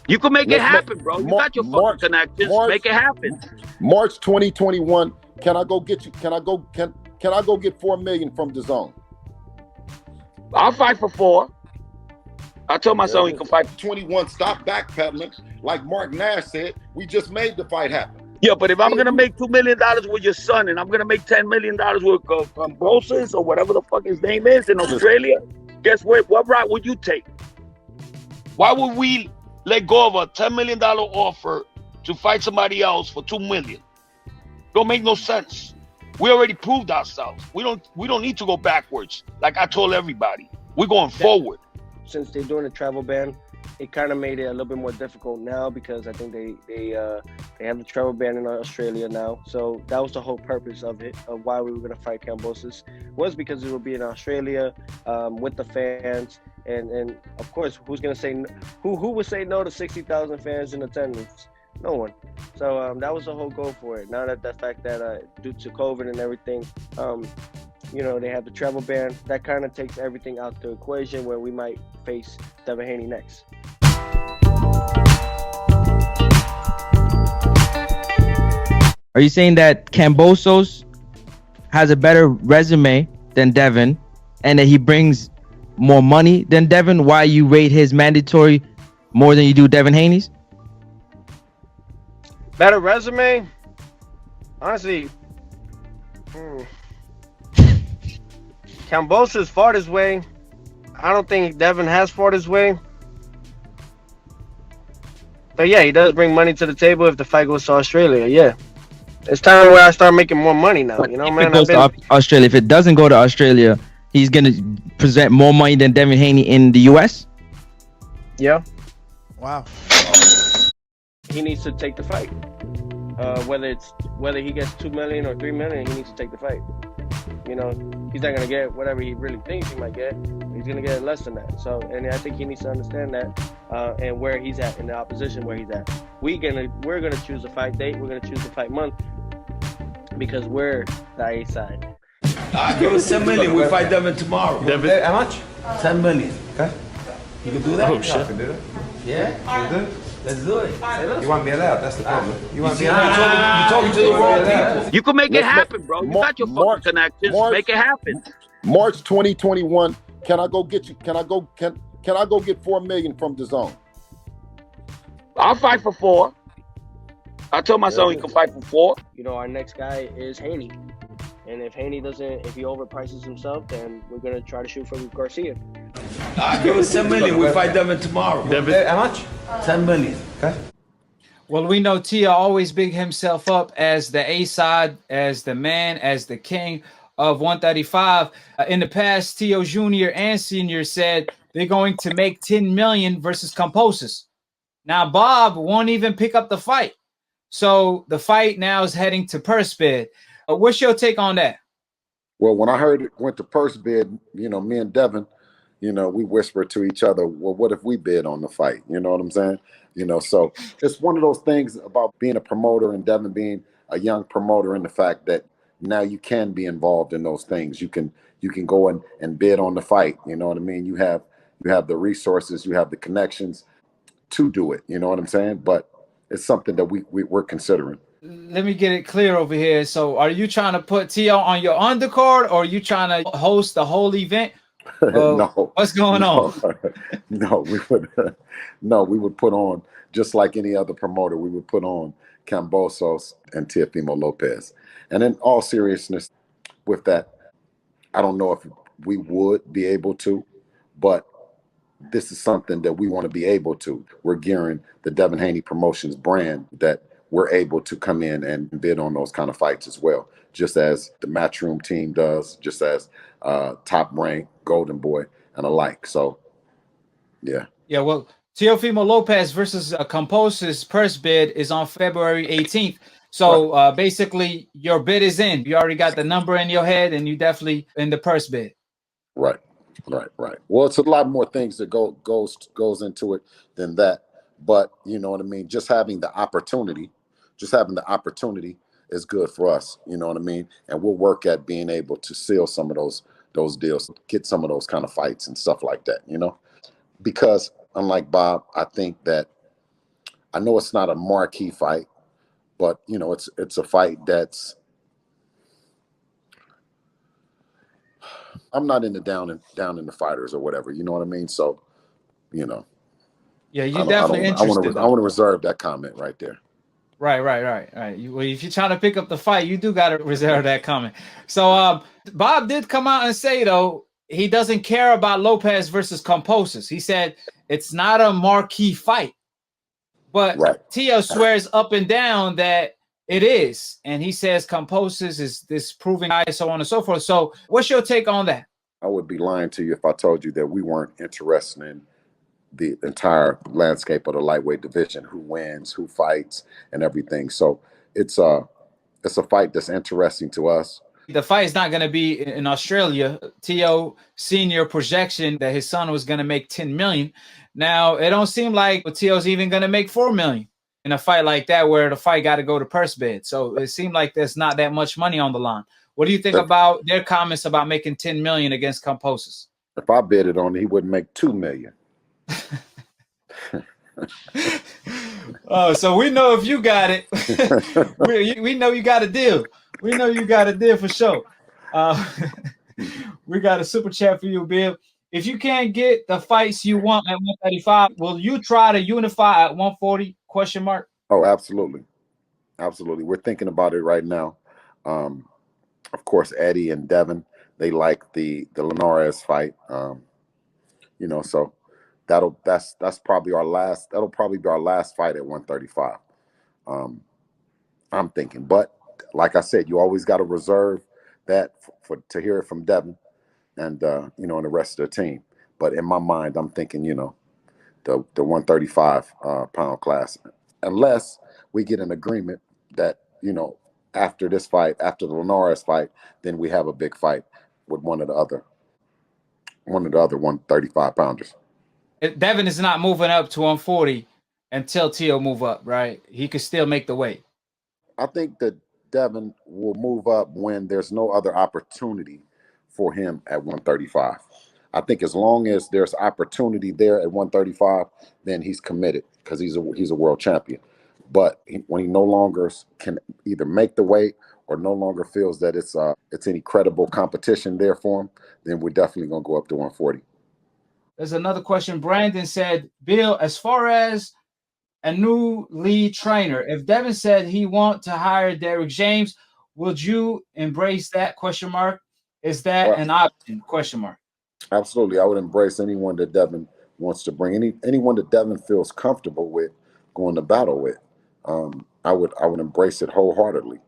You can make it Let's make happen, bro. You got your fucking March, connections. March, Make it happen. March 2021. Can I go get you? Can I go get 4 million from the zone? I'll fight for 4. I told my son he can fight. 21. Stop backpedaling. Like Mark Nash said, we just made the fight happen. Yeah, but if I'm gonna make $2 million with your son, and I'm gonna make $10 million with Kambosos or whatever the fuck his name is in Australia, guess what? What route would you take? Why would we let go of a $10 million offer to fight somebody else for $2 million? Don't make no sense. We already proved ourselves. We don't need to go backwards. Like I told everybody, we're going forward. Since they're doing a travel ban, it kind of made it a little bit more difficult now because I think they have the travel ban in Australia now. So that was the whole purpose of it, of why we were going to fight Kambosos, was because it would be in Australia with the fans. And of course, who's going to say who would say no to 60,000 fans in attendance? No one. So that was the whole goal for it. Now that the fact that due to COVID and everything, they have the travel ban, that kind of takes everything out the equation where we might face Devin Haney next. Are you saying that Kambosos has a better resume than Devin and that he brings more money than Devin? Why you rate his mandatory more than you do Devin Haney's? Better resume? Honestly, Kambosos fought his way. I don't think Devin has fought his way. But yeah, he does bring money to the table if the fight goes to Australia. Yeah. It's time where I start making more money now. You know, man. If it goes to Australia, if it doesn't go to Australia, he's going to present more money than Devin Haney in the U.S.? Yeah. Wow. He needs to take the fight. Whether he gets 2 million or 3 million, he needs to take the fight. You know, he's not gonna get whatever he really thinks he might get. He's gonna get less than that. So, and I think he needs to understand that and where he's at in the opposition where he's at. We're gonna choose a fight date. We're gonna choose a fight month because we're the A side. Give us 10 million. We fight Devin tomorrow. Devin, how much? 10 million. Okay. You can do that? Oh shit. I can do that. Yeah. You do? Let's do it. You want me allowed? That's the problem. You want me You're allowed? talking to the wrong people. You can make it happen, bro. You got your fucking connections. Make it happen. March 2021. Can I go get you? Can I go get 4 million from the zone? I'll fight for 4. I told my son he can fight for 4. You know, our next guy is Haney. And if Haney if he overprices himself, then we're gonna try to shoot for Garcia. Give us 10 million. We fight Devin tomorrow. Devin, how much? 10 million. Okay. Well, we know Tia always big himself up as the A side, as the man, as the king of 135. In the past, Tio Jr. and Senior said they're going to make 10 million versus Kambosos. Now, Bob won't even pick up the fight. So the fight now is heading to purse bid. What's your take on that? Well, when I heard it went to purse bid, me and Devin, we whispered to each other, well, what if we bid on the fight? You know what I'm saying? So it's one of those things about being a promoter and Devin being a young promoter, and the fact that now you can be involved in those things. You can go and bid on the fight. You know what I mean? You have the resources, you have the connections to do it. You know what I'm saying? But it's something that we're considering. Let me get it clear over here. So are you trying to put Tio on your undercard, or are you trying to host the whole event? No. What's going on? No, we would put on, just like any other promoter, we would put on Kambosos and Teofimo Lopez. And in all seriousness, with that, I don't know if we would be able to, but this is something that we want to be able to. We're gearing the Devin Haney Promotions brand that we're able to come in and bid on those kind of fights as well, just as the Matchroom team does, just as Top Rank, Golden Boy, and alike. So, yeah. Yeah, well, Teofimo Lopez versus Kambosos purse bid is on February 18th. So basically, your bid is in. You already got the number in your head, and you definitely in the purse bid. Right. Well, it's a lot more things that goes into it than that. But you know what I mean? Just having the opportunity is good for us. You know what I mean? And we'll work at being able to seal some of those deals, get some of those kind of fights and stuff like that, because unlike Bob, I think that I know it's not a marquee fight, but you know, it's a fight that's. I'm not into down in the fighters or whatever. You know what I mean? So, you know. Yeah, you're definitely interested. I want to reserve that comment right there. Right. Well, if you're trying to pick up the fight, you do got to reserve that comment. So, Bob did come out and say though he doesn't care about Lopez versus Kambosos. He said it's not a marquee fight, but Tio swears up and down that it is, and he says Kambosos is this proving guy, so on and so forth. So, what's your take on that? I would be lying to you if I told you that we weren't interested in the entire landscape of the lightweight division, who wins, who fights, and everything. So it's a fight that's interesting to us. The fight is not going to be in Australia. Tio senior projection that his son was going to make 10 million. Now it don't seem like Tio's even going to make 4 million in a fight like that, where the fight got to go to purse bid. So it seemed like there's not that much money on the line. What do you think about their comments about making 10 million against Kambosos? If I bid it on it, he wouldn't make 2 million. Oh, so we know if you got it. we know you got a deal. We know you got a deal for sure. We got a super chat for you, Bill. If you can't get the fights you want at 135, will you try to unify at 140? ? Oh, absolutely. Absolutely. We're thinking about it right now. Of course, Eddie and Devin, they like the Linares fight. You know, so that's probably our last. That'll probably be our last fight at 135. I'm thinking, but like I said, you always got to reserve that to hear it from Devin and you know, and the rest of the team. But in my mind, I'm thinking, you know, the 135 pound class, unless we get an agreement that, you know, after this fight, after the Linares fight, then we have a big fight with one of the other 135 pounders. Devin is not moving up to 140 until Tio move up, right? He could still make the weight. I think that Devin will move up when there's no other opportunity for him at 135. I think as long as there's opportunity there at 135, then he's committed because he's a world champion. But when he no longer can either make the weight or no longer feels that it's any credible competition there for him, then we're definitely going to go up to 140. There's another question. Brandon said, Bill, as far as a new lead trainer, if Devin said he want to hire Derrick James, would you embrace that ? Is that an option ? Absolutely. I would embrace anyone that Devin wants to bring, anyone that Devin feels comfortable with going to battle with. I would embrace it wholeheartedly.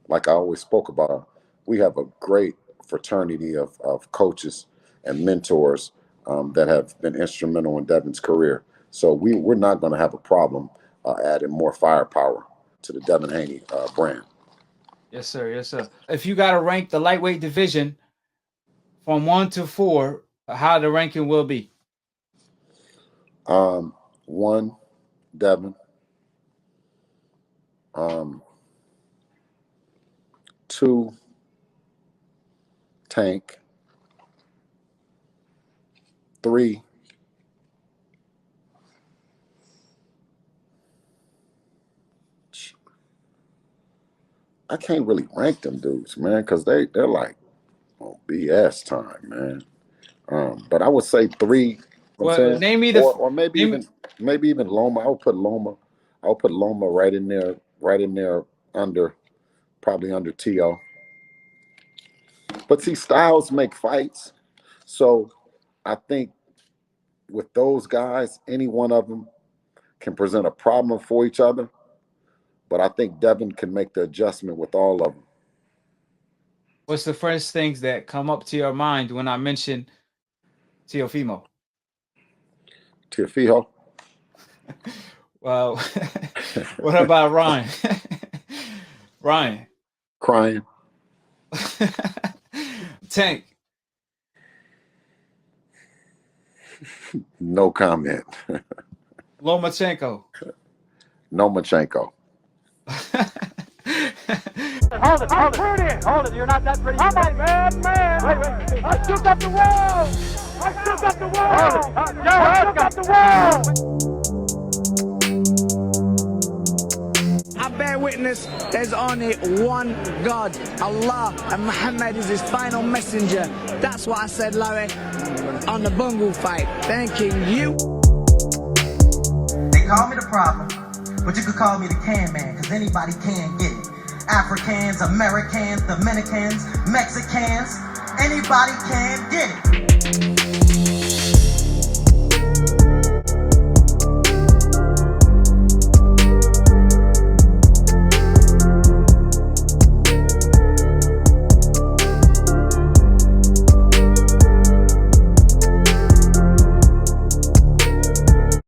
Like I always spoke about, we have a great fraternity of coaches and mentors that have been instrumental in Devin's career. So we're not going to have a problem adding more firepower to the Devin Haney brand. Yes, sir. Yes, sir. If you got to rank the lightweight division from 1 to 4, how the ranking will be? 1, Devin. 2, Tank. 3, I can't really rank them dudes, man, because they're like on BS time, man. But I would say 3. Well, name me the or maybe even Loma. I would put Loma right in there probably under Tio. But see, styles make fights, so I think with those guys, any one of them can present a problem for each other. But I think Devin can make the adjustment with all of them. What's the first things that come up to your mind when I mention Teofimo? Teofimo? Well, what about Ryan? Ryan? Crying. Tank? No comment. Lomachenko? No Machenko. Hold it. You're not that pretty. I'm a bad man. Wait. I shook up the world. I shook up the world. I shook up the world. honest, there's only one God, Allah, and Muhammad is his final messenger. That's what I said, Larry, on the Bungle fight. Thanking you. They call me the problem, but you could call me the can man, because anybody can get it. Africans, Americans, Dominicans, Mexicans, anybody can get it.